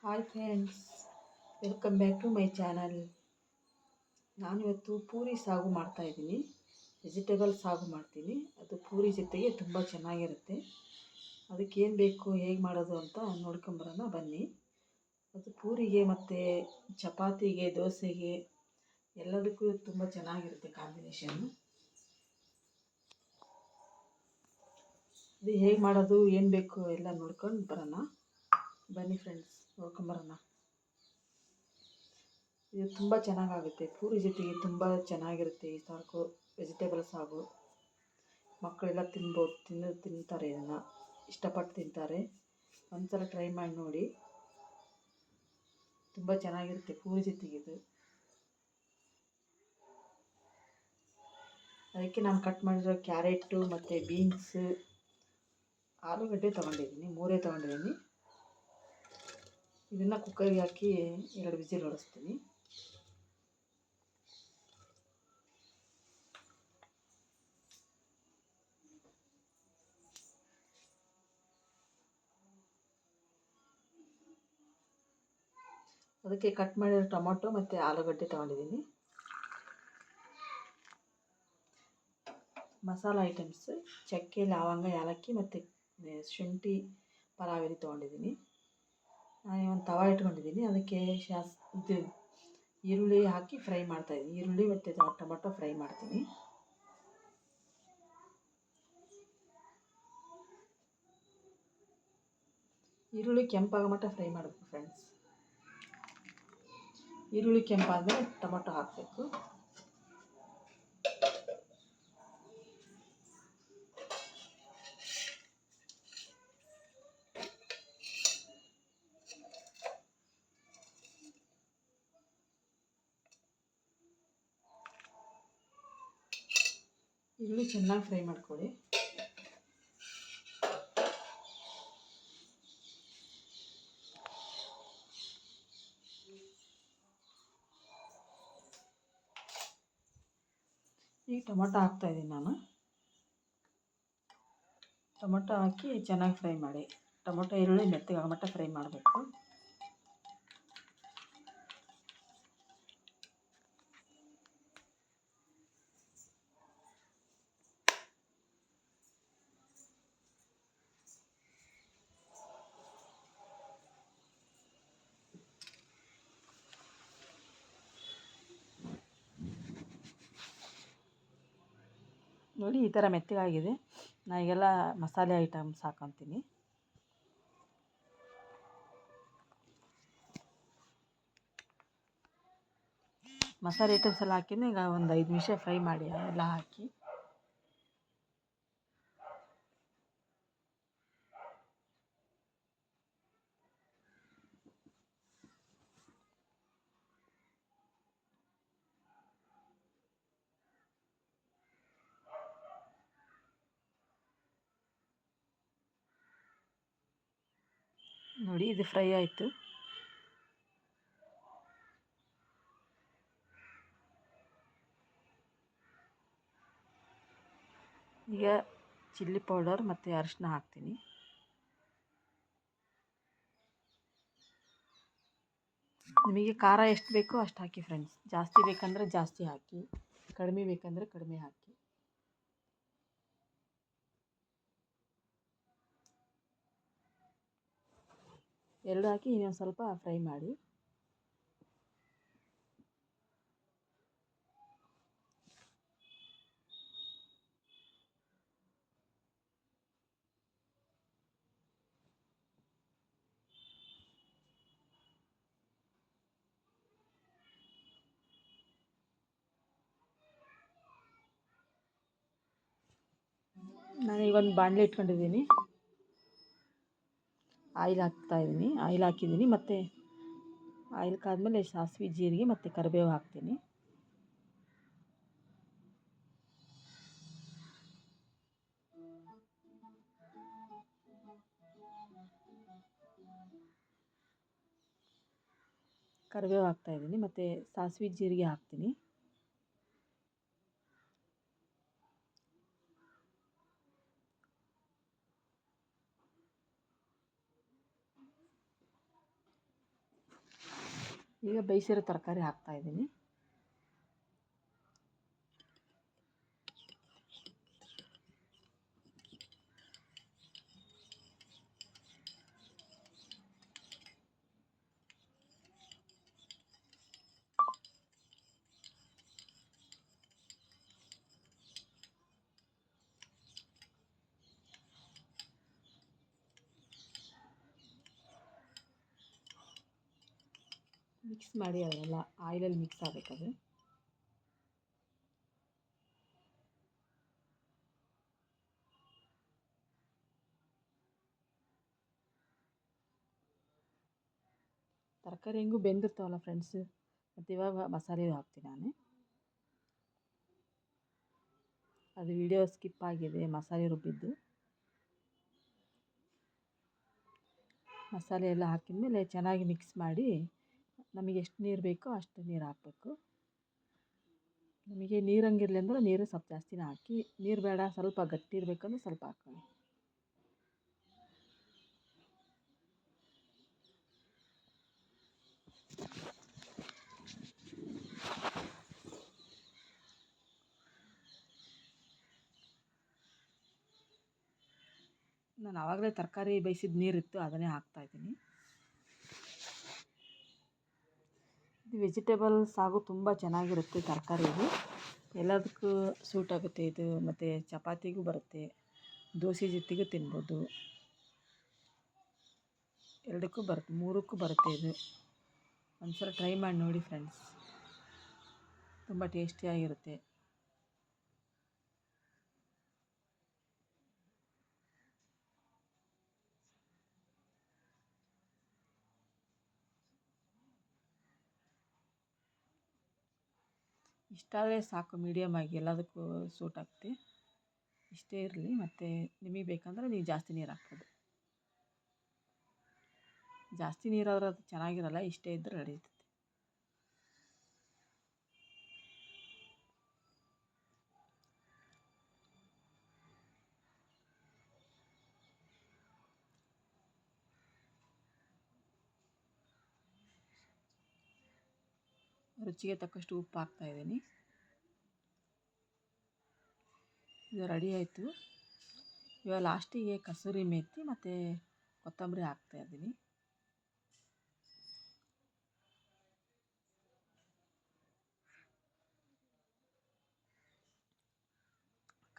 Hi friends, welcome back to my channel. ನಾನಿವತ್ತು ಪೂರಿ ಸಾಗು ಮಾಡ್ತಾಯಿದ್ದೀನಿ. ವೆಜಿಟೇಬಲ್ ಸಾಗು ಮಾಡ್ತೀನಿ. ಅದು ಪೂರಿ ಜೊತೆಗೆ ತುಂಬ ಚೆನ್ನಾಗಿರುತ್ತೆ. ಅದಕ್ಕೆ ಏನು ಬೇಕು, ಹೇಗೆ ಮಾಡೋದು ಅಂತ ನೋಡ್ಕೊಂಬರೋಣ ಬನ್ನಿ. ಅದು ಪೂರಿಗೆ ಮತ್ತು ಚಪಾತಿಗೆ, ದೋಸೆಗೆ ಎಲ್ಲದಕ್ಕೂ ತುಂಬ ಚೆನ್ನಾಗಿರುತ್ತೆ ಕಾಂಬಿನೇಷನ್ನು. ಅದು ಹೇಗೆ ಮಾಡೋದು, ಏನು ಬೇಕು ಎಲ್ಲ ನೋಡ್ಕೊಂಡು ಬರೋಣ ಬನ್ನಿ ಫ್ರೆಂಡ್ಸ್, ನೋಡ್ಕೊಂಬರೋಣ. ಇದು ತುಂಬ ಚೆನ್ನಾಗಾಗುತ್ತೆ, ಪೂರಿ ಜೊತೆಗೆ ತುಂಬ ಚೆನ್ನಾಗಿರುತ್ತೆ. ಈ ಸಾಗು, ವೆಜಿಟೇಬಲ್ ಸಾಗು ಮಕ್ಕಳೆಲ್ಲ ತಿಂತಾರೆ. ಇದನ್ನು ಇಷ್ಟಪಟ್ಟು ತಿಂತಾರೆ. ಒಂದ್ಸಲ ಟ್ರೈ ಮಾಡಿ ನೋಡಿ, ತುಂಬ ಚೆನ್ನಾಗಿರುತ್ತೆ ಪೂರಿ ಜೊತೆಗೆ ಇದು. ಅದಕ್ಕೆ ನಾನು ಕಟ್ ಮಾಡಿರೋ ಕ್ಯಾರೆಟು ಮತ್ತು ಬೀನ್ಸು, ಆಲೂಗಡ್ಡೆ ತೊಗೊಂಡಿದ್ದೀನಿ, 3 ತೊಗೊಂಡಿದ್ದೀನಿ. ಇದನ್ನು ಕುಕ್ಕರ್ಗೆ ಹಾಕಿ 2 ವಿಸಿಲ್ ಹೊಡಿಸ್ತೀನಿ. ಅದಕ್ಕೆ ಕಟ್ ಮಾಡಿರೋ ಟೊಮೊಟೊ ಮತ್ತು ಆಲೂಗಡ್ಡೆ ತೊಗೊಂಡಿದ್ದೀನಿ. ಮಸಾಲ ಐಟಮ್ಸ್ ಚಕ್ಕೆ, ಲವಂಗ, ಏಲಕ್ಕಿ ಮತ್ತು ಶುಂಠಿ, ಪಲಾವ್ ಎಲೆ ತೊಗೊಂಡಿದ್ದೀನಿ. ನಾನು ಒಂದು ತವ ಇಟ್ಕೊಂಡಿದ್ದೀನಿ. ಅದಕ್ಕೆ ಈರುಳ್ಳಿ ಹಾಕಿ ಫ್ರೈ ಮಾಡ್ತಾಯಿದ್ದೀನಿ. ಈರುಳ್ಳಿ ಮತ್ತು ಟೊಮೊಟೊ ಫ್ರೈ ಮಾಡ್ತೀನಿ. ಈರುಳ್ಳಿ ಕೆಂಪಾಗೋ ಮಟ್ಟ ಫ್ರೈ ಮಾಡಬೇಕು ಫ್ರೆಂಡ್ಸ್. ಈರುಳ್ಳಿ ಕೆಂಪಾದಮೇಲೆ ಟೊಮೊಟೊ ಹಾಕಬೇಕು. ಈರುಳ್ಳಿ ಚೆನ್ನಾಗಿ ಫ್ರೈ ಮಾಡ್ಕೊಳ್ಳಿ. ಈಗ ಟೊಮೊಟೊ ಹಾಕ್ತಾಯಿದ್ದೀನಿ ನಾನು. ಟೊಮೊಟೊ ಹಾಕಿ ಚೆನ್ನಾಗಿ ಫ್ರೈ ಮಾಡಿ. ಟೊಮೊಟೊ ಈರುಳ್ಳಿ ಮೆತ್ತಗೆ ಆಗೋ ಮಟ್ಟ ಫ್ರೈ ಮಾಡಬೇಕು. ನೋಡಿ, ಈ ಥರ ಮೆತ್ತಗಾಗಿದೆ. ನಾನು ಈಗೆಲ್ಲ ಮಸಾಲೆ ಐಟಮ್ಸ್ ಹಾಕೊತೀನಿ. ಮಸಾಲೆ ಐಟಮ್ಸ್ ಎಲ್ಲ ಹಾಕಿದ್ರೆ ಈಗ ಒಂದು 5 ನಿಮಿಷ ಫ್ರೈ ಮಾಡಿ ಎಲ್ಲ ಹಾಕಿ. ನೋಡಿ, ಇದು ಫ್ರೈ ಆಯಿತು. ಈಗ ಚಿಲ್ಲಿ ಪೌಡರ್ ಮತ್ತು ಅರಿಶಿನ ಹಾಕ್ತೀನಿ. ನಿಮಗೆ ಖಾರ ಎಷ್ಟು ಬೇಕೋ ಅಷ್ಟು ಹಾಕಿ ಫ್ರೆಂಡ್ಸ್. ಜಾಸ್ತಿ ಬೇಕಂದರೆ ಜಾಸ್ತಿ ಹಾಕಿ, ಕಡಿಮೆ ಬೇಕಂದರೆ ಕಡಿಮೆ ಹಾಕಿ. ಎರಡು ಹಾಕಿ ಇನ್ನೊಂದು ಸ್ವಲ್ಪ ಫ್ರೈ ಮಾಡಿ. ನಾನೀಗ ಒಂದು ಬಾಣಲೆ ಇಟ್ಕೊಂಡಿದ್ದೀನಿ. ಆಯಿಲ್ ಹಾಕ್ತಾಯಿದ್ದೀನಿ. ಆಯಿಲ್ ಹಾಕಿದ್ದೀನಿ. ಮತ್ತು ಆಯಿಲ್ ಕಾದ್ಮೇಲೆ ಸಾಸಿವೆ, ಜೀರಿಗೆ ಮತ್ತು ಕರಿಬೇವು ಹಾಕ್ತೀನಿ. ಕರಿಬೇವು ಹಾಕ್ತಾಯಿದ್ದೀನಿ ಮತ್ತು ಸಾಸಿವೆ, ಜೀರಿಗೆ ಹಾಕ್ತೀನಿ. ಈಗ ಬೇಯಿಸಿರೋ ತರಕಾರಿ ಹಾಕ್ತಾಯಿದ್ದೀನಿ. ಮಿಕ್ಸ್ ಮಾಡಿ ಅದೆಲ್ಲ ಆಯಿಲಲ್ಲಿ ಮಿಕ್ಸ್ ಆಗಬೇಕದು. ತರಕಾರಿ ಹೆಂಗೂ ಬೆಂದಿರ್ತಾವಲ್ಲ ಫ್ರೆಂಡ್ಸ್, ಮತ್ತು ಇವಾಗ ಮಸಾಲೆ ಹಾಕ್ತೀನಿ ನಾನು. ಅದು ವಿಡಿಯೋ ಸ್ಕಿಪ್ ಆಗಿದೆ, ಮಸಾಲೆ ರುಬ್ಬಿದ್ದು. ಮಸಾಲೆ ಎಲ್ಲ ಹಾಕಿದ ಮೇಲೆ ಚೆನ್ನಾಗಿ ಮಿಕ್ಸ್ ಮಾಡಿ, ನಮಗೆ ಎಷ್ಟು ನೀರು ಬೇಕೋ ಅಷ್ಟು ನೀರು ಹಾಕಬೇಕು. ನಮಗೆ ನೀರಂಗಿರಲಿ ಅಂದರೆ ನೀರು ಸ್ವಲ್ಪ ಜಾಸ್ತಿನೇ ಹಾಕಿ, ನೀರು ಬೇಡ ಸ್ವಲ್ಪ ಗಟ್ಟಿ ಇರಬೇಕಂದ್ರೆ ಸ್ವಲ್ಪ ಹಾಕೊಳ್ಳಿ. ನಾನು ಆವಾಗಲೇ ತರಕಾರಿ ಬೇಯಿಸಿದ ನೀರಿತ್ತು, ಅದನ್ನೇ ಹಾಕ್ತಾಯಿದ್ದೀನಿ. ಇದು ವೆಜಿಟೇಬಲ್ ಸಾಗು ತುಂಬ ಚೆನ್ನಾಗಿರುತ್ತೆ. ತರಕಾರಿದು ಎಲ್ಲದಕ್ಕೂ ಸೂಟ್ ಆಗುತ್ತೆ ಇದು, ಮತ್ತು ಚಪಾತಿಗೂ ಬರುತ್ತೆ, ದೋಸೆ ಜೊತೆಗೂ ತಿನ್ಬೋದು, ಎರಡಕ್ಕೂ ಬರುತ್ತೆ, ಮೂರಕ್ಕೂ ಬರುತ್ತೆ ಇದು. ಒಂದ್ಸಲ ಟ್ರೈ ಮಾಡಿ ನೋಡಿ ಫ್ರೆಂಡ್ಸ್, ತುಂಬ ಟೇಸ್ಟಿಯಾಗಿರುತ್ತೆ. ಇಷ್ಟಾದರೆ ಸಾಕು, ಮೀಡಿಯಮ್ ಆಗಿ ಎಲ್ಲದಕ್ಕೂ ಸೂಟ್ ಆಗುತ್ತೆ. ಇಷ್ಟೇ ಇರಲಿ, ಮತ್ತು ನಿಮಗೆ ಬೇಕಂದ್ರೆ ನೀವು ಜಾಸ್ತಿ ನೀರು ಹಾಕ್ಬೋದು. ಜಾಸ್ತಿ ನೀರಾದ್ರೆ ಅದು ಚೆನ್ನಾಗಿರಲ್ಲ, ಇಷ್ಟೇ ಇದ್ದರೆ ನಡೀತದೆ. ರುಚಿಗೆ ತಕ್ಕಷ್ಟು ಉಪ್ಪು ಹಾಕ್ತಾಯಿದ್ದೀನಿ. ಇದು ರೆಡಿ ಆಯಿತು. ಇವಾಗ ಲಾಸ್ಟಿಗೆ ಕಸೂರಿ ಮೇಥಿ ಮತ್ತು ಕೊತ್ತಂಬರಿ ಹಾಕ್ತಾಯಿದ್ದೀನಿ.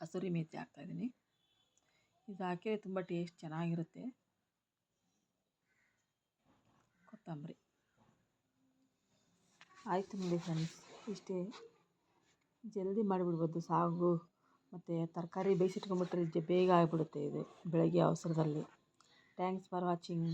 ಕಸೂರಿ ಮೇಥಿ ಹಾಕ್ತಾಯಿದ್ದೀನಿ. ಇದು ಹಾಕಿದ್ರೆ ತುಂಬ ಟೇಸ್ಟ್ ಚೆನ್ನಾಗಿರುತ್ತೆ. ಕೊತ್ತಂಬರಿ ಆಯಿತು ನೋಡಿ ಫ್ರೆಂಡ್ಸ್, ಇಷ್ಟೇ. ಜಲ್ದಿ ಮಾಡಿಬಿಡ್ಬೋದು ಸಾಗು, ಮತ್ತು ತರಕಾರಿ ಬೇಯಿಸಿಟ್ಕೊಂಡ್ಬಿಟ್ರೆ ಬೇಗ ಆಗಿಬಿಡುತ್ತೆ ಇದು ಬೆಳಗ್ಗೆ ಅವಸರದಲ್ಲಿ. Thanks for watching.